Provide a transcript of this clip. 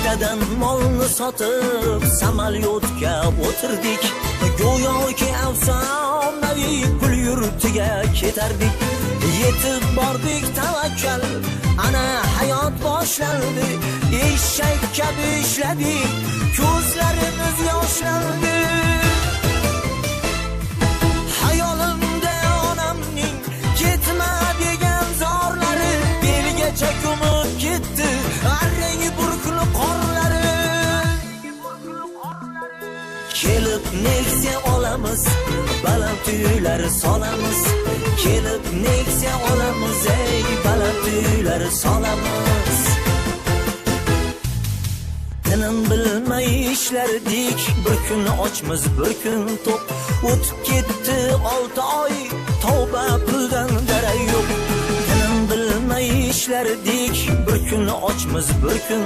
Nexyadan molni sotib samolyotga o'tirdik. Go'yoki afsonaviy pul yurtiga ketardik. Yetib bordik tavakkal, ana hayot boshlandi. Eshak kabi ishladik, ko'zlarimiz yoshlandi. Hayolimda onamning ketma degan zorlari belgacha ko'mib ketdi. Arrang burkli qorlari. Kelib Nexia olamiz, baland uylar solamiz. Kelib Nexia olamiz, ey baland uylar solamiz. Tinim bilmay ishlardik, bir kun ochmiz, bir kun to'q. O'tib ketdi 6 oy, tavba puldan darak yo'q. Tinim bilmay ishlardik, bir kun ochmiz, bir kun